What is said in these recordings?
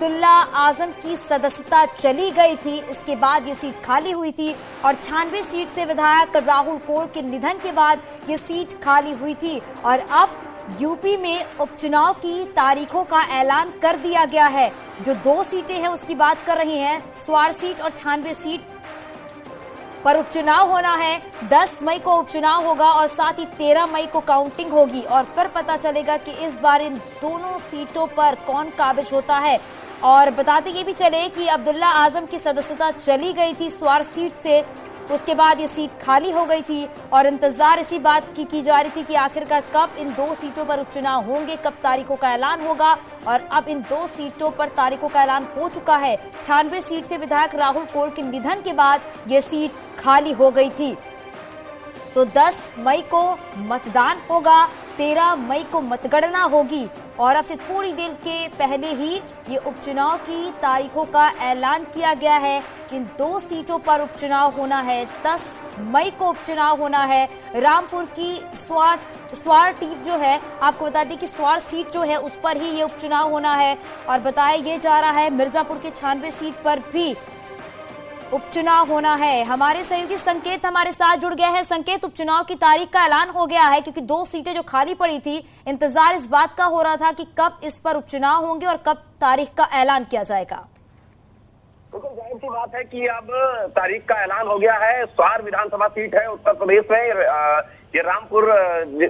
अब्दुल्ला आजम की सदस्यता चली गई थी, इसके बाद ये सीट खाली हुई थी और 96 सीट से विधायक राहुल कोल के निधन के बाद ये सीट खाली हुई थी। और अब यूपी में उपचुनाव की तारीखों का ऐलान कर दिया गया है। जो 2 सीटें हैं उसकी बात कर रही हैं, स्वार सीट और 96 सीट पर उपचुनाव होना है। 10 मई को उपचुनाव होगा और साथ ही 13 मई को काउंटिंग होगी और फिर पता चलेगा कि इस बार इन दोनों सीटों पर कौन काबिज होता है। और बताते ये भी चले कि अब्दुल्ला आजम की सदस्यता चली गई थी स्वार सीट से, उसके बाद ये सीट खाली हो गई थी और इंतजार इसी बात की जा रही थी कि आखिरकार कब इन 2 सीटों पर उपचुनाव होंगे, कब तारीखों का ऐलान होगा। और अब इन 2 सीटों पर तारीखों का ऐलान हो चुका है। 96 सीट से विधायक राहुल कोल के निधन के बाद ये सीट खाली हो गई थी। तो 10 मई को मतदान होगा, 13 मई को मतगणना होगी और अब से थोड़ी देर के पहले ही ये उपचुनाव की तारीखों का ऐलान किया गया है कि इन 2 सीटों पर उपचुनाव होना है। 10 मई को उपचुनाव होना है। रामपुर की स्वार टीम जो है, आपको बता दें कि स्वार सीट जो है उस पर ही ये उपचुनाव होना है। और बताया ये जा रहा है मिर्जापुर के 96 सीट पर भी उपचुनाव होना है। हमारे सहयोगी संकेत हमारे साथ जुड़ गए हैं। संकेत, उपचुनाव की तारीख का ऐलान हो गया है क्योंकि 2 सीटें जो खाली पड़ी थी, इंतजार इस बात का हो रहा था कि कब इस पर उपचुनाव होंगे और कब तारीख का ऐलान किया जाएगा। बिल्कुल जाहिर सी बात है कि अब तारीख का ऐलान हो गया है। स्वार विधानसभा सीट है उत्तर प्रदेश में, ये रामपुर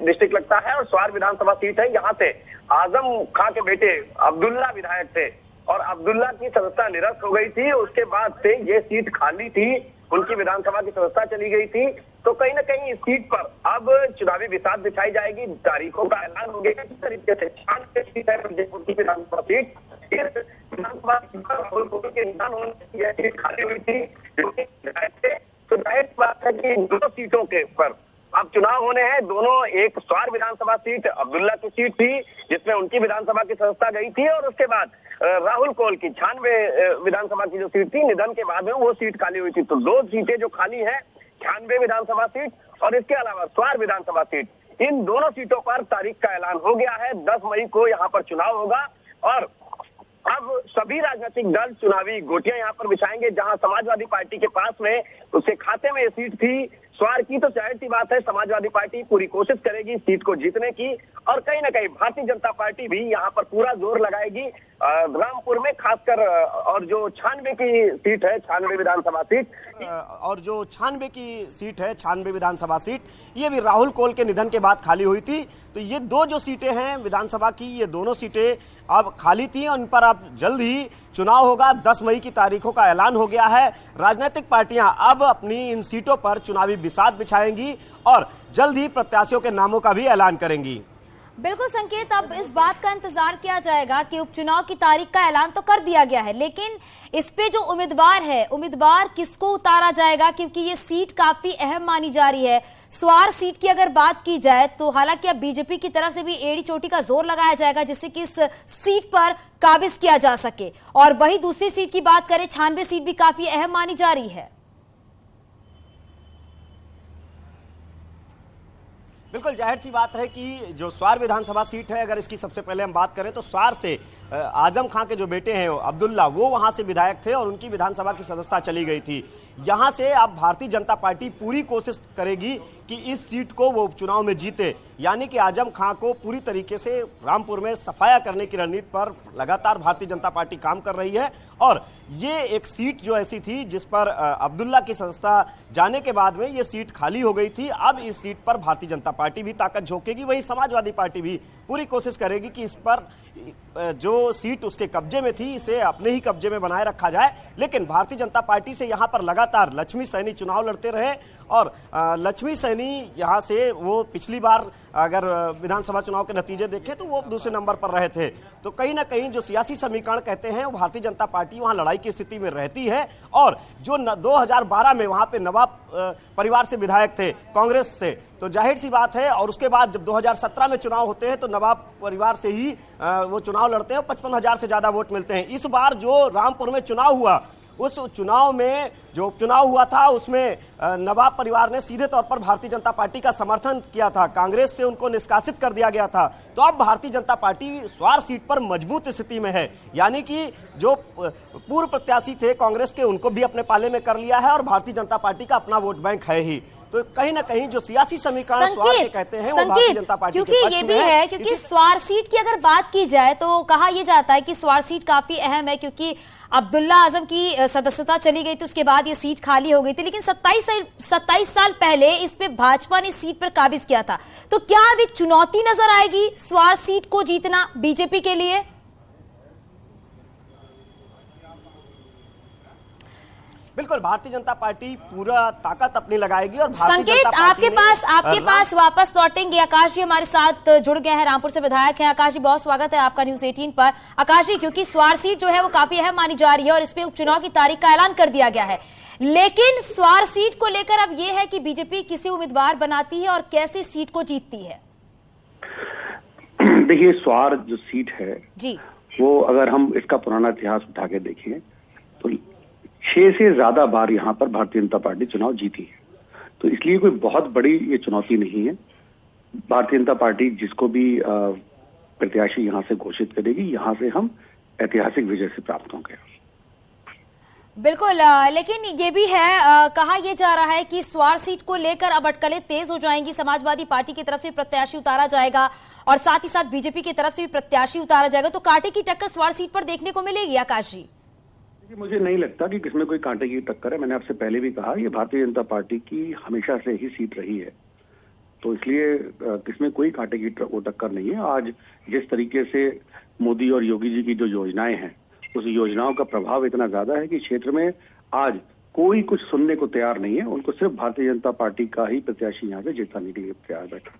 डिस्ट्रिक्ट लगता है और स्वार विधानसभा सीट है। यहाँ से आजम खां के बेटे अब्दुल्ला विधायक थे और अब्दुल्ला की सदस्यता निरस्त हो गई थी। उसके बाद से ये सीट खाली थी, उनकी विधानसभा की सदस्यता चली गई थी। तो कहीं ना कहीं इस सीट पर अब चुनावी बिसात बिछाई जाएगी, तारीखों का ऐलान हो गया। किस तरीके से 96 सीट है जयपुर की विधानसभा सीट, इस विधानसभा राहुल कोल के निधन होने की यह सीट खाली हुई थी। तो जाहिर बात है कि 2 सीटों के पर अब चुनाव होने हैं। दोनों, एक स्वार विधानसभा सीट अब्दुल्ला की सीट थी जिसमें उनकी विधानसभा की सदस्यता गई थी और उसके बाद राहुल कोल की 96 विधानसभा की जो सीट थी, निधन के बाद में वो सीट खाली हुई थी। तो 2 सीटें जो खाली है, 96 विधानसभा सीट और इसके अलावा स्वार विधानसभा सीट, इन दोनों सीटों पर तारीख का ऐलान हो गया है। 10 मई को यहाँ पर चुनाव होगा और अब सभी राजनीतिक दल चुनावी गोटियां यहाँ पर बिछाएंगे। जहां समाजवादी पार्टी के पास में उसके खाते में ये सीट थी स्वार की, तो जाहिर सी बात है समाजवादी पार्टी पूरी कोशिश करेगी सीट को जीतने की और कहीं ना कहीं भारतीय जनता पार्टी भी यहाँ पर पूरा जोर लगाएगी रामपुर में, खासकर और जो 96 की सीट है, 96 विधानसभा सीट और जो 96 की सीट है, 96 विधानसभा सीट, ये भी राहुल कोल के निधन के बाद खाली हुई थी। तो ये 2 जो सीटें हैं विधानसभा की, ये दोनों सीटें अब खाली थी और इन पर अब जल्द ही चुनाव होगा। 10 मई की तारीखों का ऐलान हो गया है। राजनीतिक पार्टियां अब अपनी इन सीटों पर चुनावी बिसात बिछाएंगी और जल्द ही प्रत्याशियों के नामों का भी ऐलान करेंगी। बिल्कुल संकेत, अब इस बात का इंतजार किया जाएगा कि उपचुनाव की तारीख का ऐलान तो कर दिया गया है, लेकिन इस पे जो उम्मीदवार है, उम्मीदवार किसको उतारा जाएगा, क्योंकि ये सीट काफी अहम मानी जा रही है। स्वार सीट की अगर बात की जाए तो हालांकि अब बीजेपी की तरफ से भी एड़ी चोटी का जोर लगाया जाएगा जिससे कि इस सीट पर काबिज किया जा सके। और वही दूसरी सीट की बात करें, 96 सीट भी काफी अहम मानी जा रही है। बिल्कुल जाहिर सी बात है कि जो स्वार विधानसभा सीट है, अगर इसकी सबसे पहले हम बात करें तो स्वार से आजम खां के जो बेटे हैं अब्दुल्ला, वो वहां से विधायक थे और उनकी विधानसभा की सदस्यता चली गई थी। यहां से अब भारतीय जनता पार्टी पूरी कोशिश करेगी कि इस सीट को वो उपचुनाव में जीते, यानी कि आजम खां को पूरी तरीके से रामपुर में सफाया करने की रणनीति पर लगातार भारतीय जनता पार्टी काम कर रही है। और ये एक सीट जो ऐसी थी जिस पर अब्दुल्ला की सदस्यता जाने के बाद में ये सीट खाली हो गई थी। अब इस सीट पर भारतीय जनता पार्टी भी ताकत झोंकेगी, वही समाजवादी पार्टी भी पूरी कोशिश करेगी कि इस पर जो सीट उसके कब्जे में थी इसे अपने ही कब्जे में बनाए रखा जाए। लेकिन भारतीय जनता पार्टी से यहां पर लगातार लक्ष्मी सैनी चुनाव लड़ते रहे और लक्ष्मी सैनी यहां से वो पिछली बार अगर विधानसभा चुनाव के नतीजे देखें तो वो दूसरे नंबर पर रहे थे। तो कहीं ना कहीं जो सियासी समीकरण कहते हैं वो भारतीय जनता पार्टी वहां लड़ाई की स्थिति में रहती है। और जो 2012 में वहां पे नवाब परिवार से विधायक थे कांग्रेस से, तो जाहिर सी बात है, और उसके बाद जब 2017 में चुनाव होते हैं तो नवाब परिवार से ही वो चुनाव चुनाव लड़ते हैं 55,000 से ज्यादा वोट मिलते हैं। इस बार जो रामपुर में चुनाव हुआ, उस चुनाव में जो उपचुनाव हुआ था उसमें नवाब परिवार ने सीधे तौर पर भारतीय जनता पार्टी का समर्थन किया था, कांग्रेस से उनको निष्कासित कर दिया गया था। तो अब भारतीय जनता पार्टी स्वार सीट पर मजबूत स्थिति में है, यानी कि जो पूर्व प्रत्याशी थे कांग्रेस के उनको भी अपने पाले में कर लिया है और भारतीय जनता पार्टी का अपना वोट बैंक है ही। तो कहीं ना कहीं जो सियासी समीकरण स्वार के कहते हैं वो भारतीय जनता पार्टी के पक्ष में है। क्योंकि ये भी है, क्योंकि स्वार सीट की अगर बात की जाए तो कहा यह जाता है कि स्वार सीट काफी अहम है, क्योंकि अब्दुल्ला आजम की सदस्यता चली गई थी, उसके बाद ये सीट खाली हो गई थी, लेकिन 27 साल पहले इस पे भाजपा ने सीट पर काबिज किया था। तो क्या अब एक चुनौती नजर आएगी स्वार सीट को जीतना बीजेपी के लिए? बिल्कुल, भारतीय जनता पार्टी पूरा ताकत अपनी लगाएगी और भारतीय संकेत जनता पार्टी आपके पास वापस लौटेंगे। आकाश जी हमारे साथ जुड़ गए हैं, रामपुर से विधायक हैं। आकाश जी, बहुत स्वागत है आपका न्यूज 18 पर। आकाश जी, क्योंकि स्वार सीट जो है वो काफी अहम मानी जा रही है और इस पे उपचुनाव की तारीख का ऐलान कर दिया गया है, लेकिन स्वार सीट को लेकर अब यह है कि बीजेपी किसे उम्मीदवार बनाती है और कैसे सीट को जीतती है? देखिए, स्वार जो सीट है जी, वो अगर हम इसका पुराना इतिहास उठा के देखें तो 6 से ज्यादा बार यहाँ पर भारतीय जनता पार्टी चुनाव जीती है। तो इसलिए कोई बहुत बड़ी ये चुनौती नहीं है। भारतीय जनता पार्टी जिसको भी प्रत्याशी यहाँ से घोषित करेगी, यहाँ से हम ऐतिहासिक विजय से प्राप्त होंगे। बिल्कुल, लेकिन ये भी है, कहा यह जा रहा है कि स्वार सीट को लेकर अब अटकलें तेज हो जाएंगी। समाजवादी पार्टी की तरफ से प्रत्याशी उतारा जाएगा और साथ ही साथ बीजेपी की तरफ से भी प्रत्याशी उतारा जाएगा, तो कांटे की टक्कर स्वार सीट पर देखने को मिलेगी। आकाश जी, मुझे नहीं लगता कि किसमें कोई कांटे की टक्कर है। मैंने आपसे पहले भी कहा, ये भारतीय जनता पार्टी की हमेशा से ही सीट रही है, तो इसलिए किसमें कोई कांटे की टक्कर नहीं है। आज जिस तरीके से मोदी और योगी जी की जो योजनाएं हैं, उस योजनाओं का प्रभाव इतना ज्यादा है कि क्षेत्र में आज कोई कुछ सुनने को तैयार नहीं है। उनको सिर्फ भारतीय जनता पार्टी का ही प्रत्याशी यहाँ से जिताने के लिए तैयार बैठा।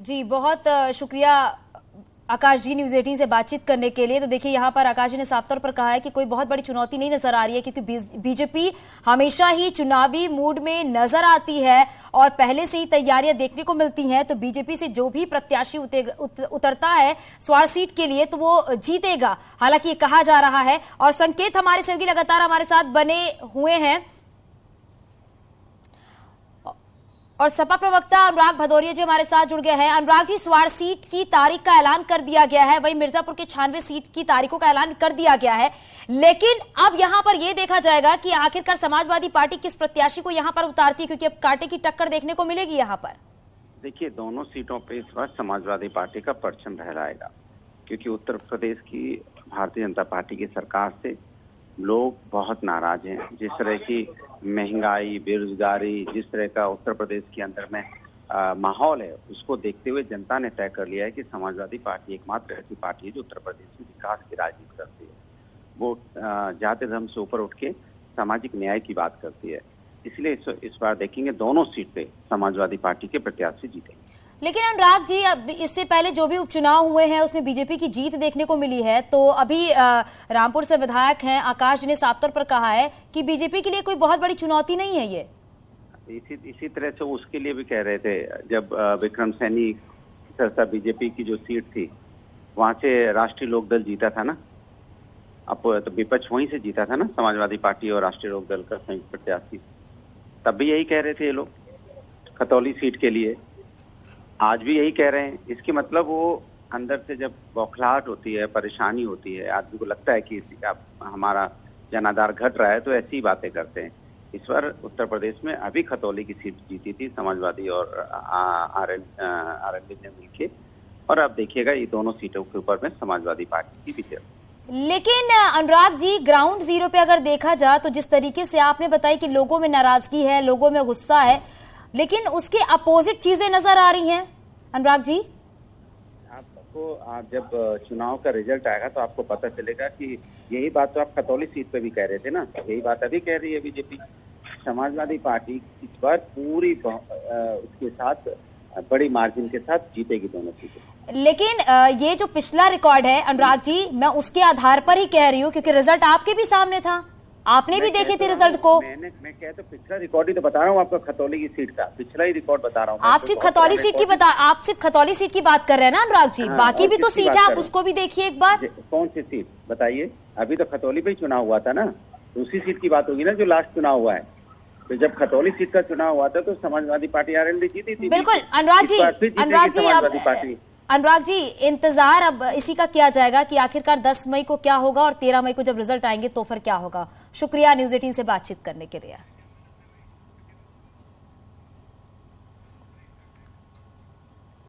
जी, बहुत शुक्रिया आकाश जी न्यूज 18 से बातचीत करने के लिए। तो देखिए, यहाँ पर आकाश जी ने साफ तौर पर कहा है कि कोई बहुत बड़ी चुनौती नहीं नजर आ रही है, क्योंकि बीजेपी हमेशा ही चुनावी मूड में नजर आती है और पहले से ही तैयारियां देखने को मिलती हैं। तो बीजेपी से जो भी प्रत्याशी उतरता है स्वार सीट के लिए तो वो जीतेगा, हालांकि ये कहा जा रहा है। और संकेत हमारे सहयोगी लगातार हमारे साथ बने हुए हैं और सपा प्रवक्ता अनुराग भदौरिया जी हमारे साथ जुड़ गए हैं। अनुराग जी, स्वार सीट की तारीख का ऐलान कर दिया गया है, वहीं मिर्जापुर के 96 सीट की तारीखों का ऐलान कर दिया गया है, लेकिन अब यहां पर यह देखा जाएगा कि आखिरकार समाजवादी पार्टी किस प्रत्याशी को यहां पर उतारती है, क्योंकि अब कांटे की टक्कर देखने को मिलेगी यहां पर। देखिए, दोनों सीटों पे इस बार समाजवादी पार्टी का परचम लहराएगा, क्योंकि उत्तर प्रदेश की भारतीय जनता पार्टी की सरकार से लोग बहुत नाराज हैं। जिस तरह की महंगाई, बेरोजगारी, जिस तरह का उत्तर प्रदेश के अंदर में माहौल है, उसको देखते हुए जनता ने तय कर लिया है कि समाजवादी पार्टी एकमात्र ऐसी पार्टी है जो उत्तर प्रदेश में विकास की राजनीति करती है। वो जाति धर्म से ऊपर उठ के सामाजिक न्याय की बात करती है। इसलिए इस बार देखेंगे दोनों सीट पे समाजवादी पार्टी के प्रत्याशी जीतेंगे। लेकिन अनुराग जी, अब इससे पहले जो भी उपचुनाव हुए हैं उसमें बीजेपी की जीत देखने को मिली है, तो अभी रामपुर से विधायक हैं आकाश जी ने साफ तौर पर कहा है कि बीजेपी के लिए कोई बहुत बड़ी चुनौती नहीं है ये। इसी तरह से उसके लिए भी कह रहे थे, जब विक्रम सैनी सरसा बीजेपी की जो सीट थी वहां से राष्ट्रीय लोकदल जीता था ना, अब तो विपक्ष वहीं से जीता था ना, समाजवादी पार्टी और राष्ट्रीय लोकदल का संयुक्त प्रत्याशी। तब भी यही कह रहे थे ये लोग खतौली सीट के लिए, आज भी यही कह रहे हैं। इसके मतलब वो अंदर से जब बौखलाहट होती है, परेशानी होती है, आदमी को लगता है कि हमारा जनाधार घट रहा है, तो ऐसी ही बातें करते हैं। इस बार उत्तर प्रदेश में अभी खतौली की सीट जीती थी समाजवादी और आरएलडी ने मिलके, और अब देखिएगा ये दोनों सीटों के ऊपर में समाजवादी पार्टी की विजय। लेकिन अनुराग जी, ग्राउंड जीरो पे अगर देखा जाए तो जिस तरीके से आपने बताया कि लोगों में नाराजगी है, लोगों में गुस्सा है, लेकिन उसके अपोजिट चीजें नजर आ रही हैं। अनुराग जी, आपको जब चुनाव का रिजल्ट आएगा तो आपको पता चलेगा कि यही बात तो आप खतौली सीट पे भी कह रहे थे ना, यही बात अभी कह रही है बीजेपी। समाजवादी पार्टी इस बार पूरी उसके साथ बड़ी मार्जिन के साथ जीतेगी दोनों सीटें। लेकिन ये जो पिछला रिकॉर्ड है अनुराग जी, मैं उसके आधार पर ही कह रही हूँ, क्योंकि रिजल्ट आपके भी सामने था, आपने भी देखे थे रिजल्ट को। मैं कह तो पिछला रिकॉर्ड ही तो बता रहा हूँ आपको, खतौली की सीट का पिछला ही रिकॉर्ड बता रहा हूँ। आप सिर्फ खतौली सीट की बात कर रहे हैं ना अनुराग जी, बाकी भी तो सीट है, आप उसको भी देखिए एक बार। कौन सी सीट बताइए? अभी तो खतौली पे ही चुनाव हुआ था ना, दूसरी सीट की बात होगी ना जो लास्ट चुनाव हुआ है। तो जब खतौली सीट का चुनाव हुआ था तो समाजवादी पार्टी आरएलडी जीती थी। बिल्कुल अनुराग जी इंतजार अब इसी का किया जाएगा कि आखिरकार 10 मई को क्या होगा और 13 मई को जब रिजल्ट आएंगे तो फिर क्या होगा। शुक्रिया न्यूज़ 18 से बातचीत करने के लिए।